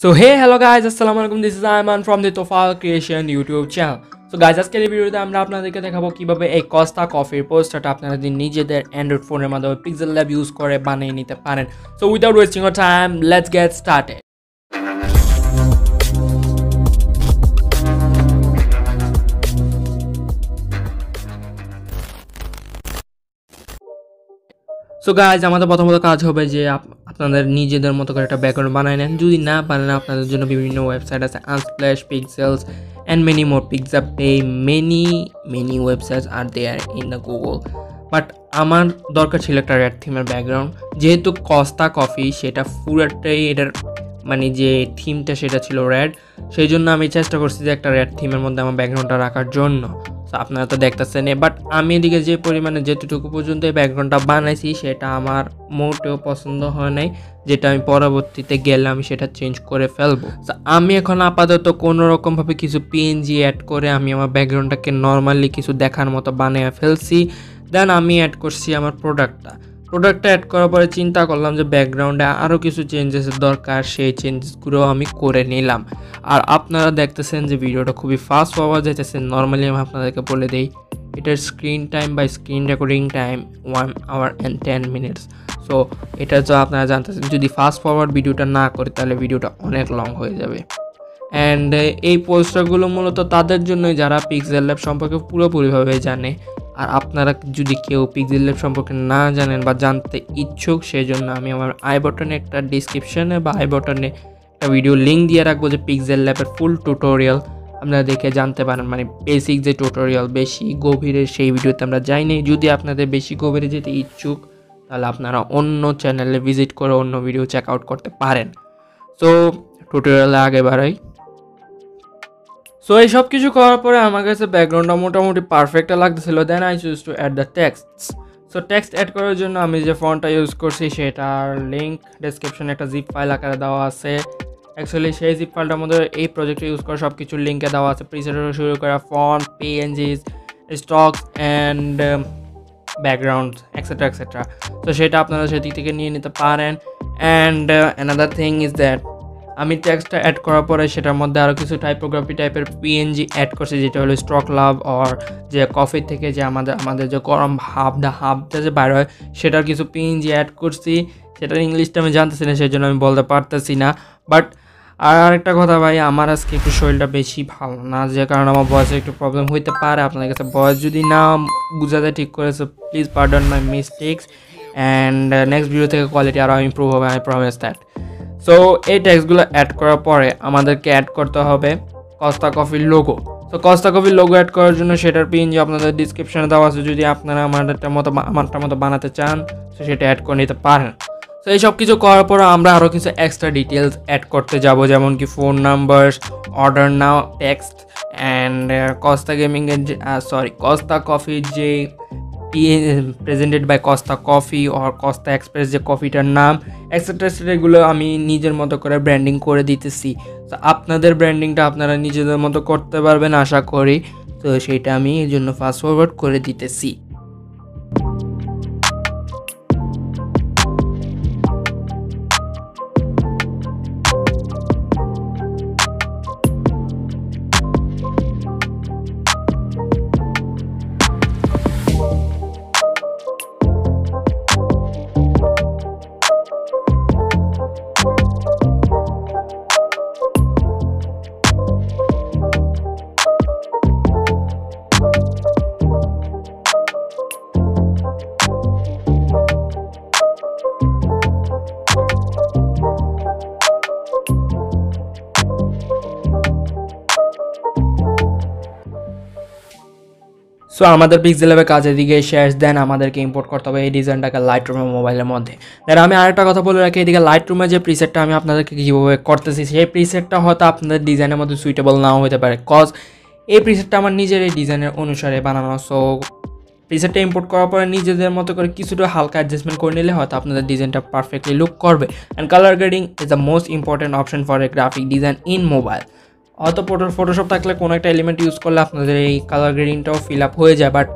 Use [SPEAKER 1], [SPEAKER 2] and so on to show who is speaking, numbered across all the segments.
[SPEAKER 1] So hey hello guys, assalamualaikum. This is Ayman from the Tofal Creation YouTube channel. So guys, আজকের এই ভিডিওতে আমরা আপনাদেরকে দেখাবো কিভাবে এই কস্তা কফির পোস্টারটা আপনারা নিজেদের অ্যান্ড্রয়েড ফোনের মাধ্যমে Pixellab ইউজ করে বানিয়ে নিতে পারেন। So without wasting your time, let's get started. So guys আমাদের প্রথমত কাজ হবে যে আপনাদের নিজেদের মতো করে একটা ব্যাকগ্রাউন্ড বানায় নেন। যদি না পারেন আপনাদের জন্য বিভিন্ন ওয়েবসাইট আছে, Unsplash, Pexels and many more. Pixabay many websites are there in the Google. But আমার দরকার ছিল একটা রেড থিমের ব্যাকগ্রাউন্ড। যেহেতু কস্তা কফি সেটা পুরোটাই এটার মানে যে থিমটা সেটা ছিল রেড, সেই জন্য আমি চেষ্টা করছি যে একটা রেড থিমের মধ্যে আমার ব্যাকগ্রাউন্ডটা রাখার জন্য। আপনারা তো দেখতেছেন, বাট আমি এদিকে যে পরিমাণে যেটুকু পর্যন্ত এই ব্যাকগ্রাউন্ডটা বানাইছি সেটা আমার মোটেও পছন্দ হয় নাই, যেটা আমি পরবর্তীতে গেলে আমি সেটা চেঞ্জ করে ফেলবো। আমি এখন আপাতত কোনো রকমভাবে কিছু পিএনজি অ্যাড করে আমি আমার ব্যাকগ্রাউন্ডটাকে নর্মালি কিছু দেখার মতো বানিয়ে ফেলছি। দেন আমি অ্যাড করছি আমার প্রোডাক্টটা অ্যাড করার পরে চিন্তা করলাম যে ব্যাকগ্রাউন্ডে আরও কিছু চেঞ্জেসের দরকার, সেই চেঞ্জেসগুলো আমি করে নিলাম। আর আপনারা দেখতেছেন যে ভিডিওটা খুবই ফাস্ট পাওয়া যাইতেছে। নর্মালি আমি আপনাদেরকে বলে দিই, এটার স্ক্রিন টাইম বা screen recording time 1 hour and 10 minutes। So এটা তো আপনারা জানতেছেন, যদি ফাস্ট ফরওয়ার্ড ভিডিওটা না করি তাহলে ভিডিওটা অনেক লং হয়ে যাবে। অ্যান্ড এই পোস্টারগুলো মূলত তাদের জন্যই যারা Pixellab সম্পর্কে পুরোপুরিভাবে জানে। আর আপনারা যদি কেউ Pixellab সম্পর্কে না জানেন বা জানতে ইচ্ছুক, সেই জন্য আমি আমার আই বটনে একটা ডিসক্রিপশনে বা আই বটনে একটা ভিডিও লিঙ্ক দিয়ে রাখবো যে Pixellab'ের ফুল টিউটোরিয়াল আপনারা দেখে জানতে পারেন। মানে বেসিক যে টিউটোরিয়াল, বেশি গভীরে সেই ভিডিওতে আমরা যাইনি। যদি আপনাদের বেশি গভীরে যেতে ইচ্ছুক তাহলে আপনারা অন্য চ্যানেলে ভিজিট করে অন্য ভিডিও চেক আউট করতে পারেন। সো টিউটোরিয়ালে আগে বাড়াই। সো এই সব কিছু করার পরে আমার কাছে ব্যাকগ্রাউন্ডটা মোটামুটি পারফেক্টটা লাগতেছিল। Then I choose to add the texts. So text add করার জন্য আমি যে ফন্টটা ইউজ করছি সেটার লিঙ্ক ডেসক্রিপশনে একটা জিপ ফাইল আকারে দেওয়া আছে। অ্যাকচুয়ালি সেই জিপ ফাইলটার মধ্যে এই প্রজেক্টে ইউজ করা সব কিছু লিঙ্কে দেওয়া আছে, প্রিসেট শুরু করা font, PNGs, stocks and background etcetera etcetera. তো সেটা আপনারা সেদিক থেকে নিয়ে নিতে পারেন। And another thing is that আমি টেক্সটটা অ্যাড করার পরে সেটার মধ্যে আরও কিছু টাইপোগ্রাফি টাইপের পিএনজি অ্যাড করছি, যেটা হলো স্টক লাভ অর যে কফি থেকে যে আমাদের যে গরম হাবটা যে বাইর হয় সেটার কিছু পিএনজি অ্যাড করছি। সেটার ইংলিশটা আমি জানতেছি না, সেই জন্য আমি বলতে পারতেছি না। বাট আর একটা কথা ভাই, আমার আজকে একটু শরীরটা বেশি ভালো না, যে কারণে আমার ভয়েসে একটু প্রবলেম হইতে পারে। আপনাদের কাছে ভয়েস যদি না বোঝা যায় ঠিক করে, so please pardon my mistakes. And next video থেকে কোয়ালিটি আরও ইমপ্রুভ হবে, আই প্রমিস দ্যাট। সো এই টেক্সটগুলো অ্যাড করার পরে আমাদেরকে অ্যাড করতে হবে কস্তা কফির লোগো। সো কস্তা কফির লোগো অ্যাড করার জন্য সেটার পিএনজি আপনাদের ডিসক্রিপশনে দেওয়া আছে। যদি আপনারা আমারটার মতো বানাতে চান তো সেটা অ্যাড করে নিতে পারেন। সো এই সব কিছু করার পর আমরা আরও কিছু এক্সট্রা ডিটেলস অ্যাড করতে যাব, যেমন কি phone number, order now text, and Costa কফির যে presented by Costa coffee or Costa express যে কফিটার নাম, এক্সেট্রা এগুলো আমি নিজের মতো করে ব্র্যান্ডিং করে দিতেছি। তো আপনাদের ব্র্যান্ডিংটা আপনারা নিজেদের মতো করতে পারবেন আশা করি। তো সেইটা আমি এই জন্য ফাস্ট ফরওয়ার্ড করে দিতেছি। সো আমাদের Pixellab কাজের দিকে শেষ। দেন আমাদেরকে ইম্পোর্ট করতে হবে এই ডিজাইনটাকে লাইটরুমের মোবাইলের মধ্যে। দেন আমি আরেকটা কথা বলে রাখি, এদিকে লাইটরুমের যে প্রিসেটটা আমি আপনাদেরকে কীভাবে করতেছি, সেই প্রিসেটটা হয়তো আপনাদের ডিজাইনের মধ্যে সুইটেবল নাও হতে পারে, কজ এই প্রিসেটটা আমার নিজের এই ডিজাইনের অনুসারে বানানো। সো প্রিসেটটা ইম্পোর্ট করার পরে নিজেদের মতো করে কিছুটা হালকা অ্যাডজাস্টমেন্ট করে নিলে হয়তো আপনাদের ডিজাইনটা পারফেক্টলি লুক করবে। And colour grading is the most important option for a graphic design in mobile. হয়তো ফটোশপ থাকলে কোনো একটা এলিমেন্ট ইউজ করলে আপনাদের এই কালার গ্রেডিংটাও ফিল আপ হয়ে যায়, বাট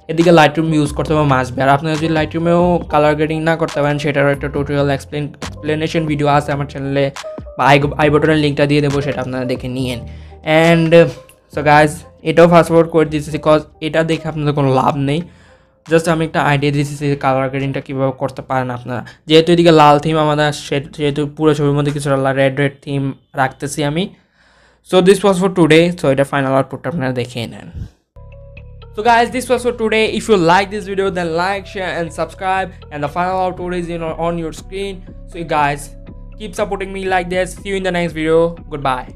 [SPEAKER 1] এদিকে লাইটরুম ইউজ করতে হবে মাস্ট বি। আর আপনারা যদি লাইটরুমেও কালার গ্রেডিং না করতে পারেন সেটারও একটা টোটাল এক্সপ্লেনেশন ভিডিও আছে আমার চ্যানেলে, বা আই বটনের লিঙ্কটা দিয়ে দেবো, সেটা আপনারা দেখে নিয়েন। অ্যান্ড সো গাইজ, এটাও ফাস্ট ফরওয়ার্ড করে দিতেছি বিকজ এটা দেখে আপনাদের কোনো লাভ নেই। জাস্ট আমি একটা আইডিয়া দিতেছি কালার গ্রেডিংটা কীভাবে করতে পারেন আপনারা। যেহেতু এদিকে লাল থিম আমাদের, সেহেতু পুরো ছবির মধ্যে কিছুটা রেড থিম রাখতেছি আমি। So this was for today. So এটা ফাইনাল আউটপুটটা আপনারা দেখিয়ে নেন। So guys, this was for today. If you like this video, then like, share and subscribe, and the final output is on your screen. So you guys keep supporting me like this. See you in the next video. Goodbye.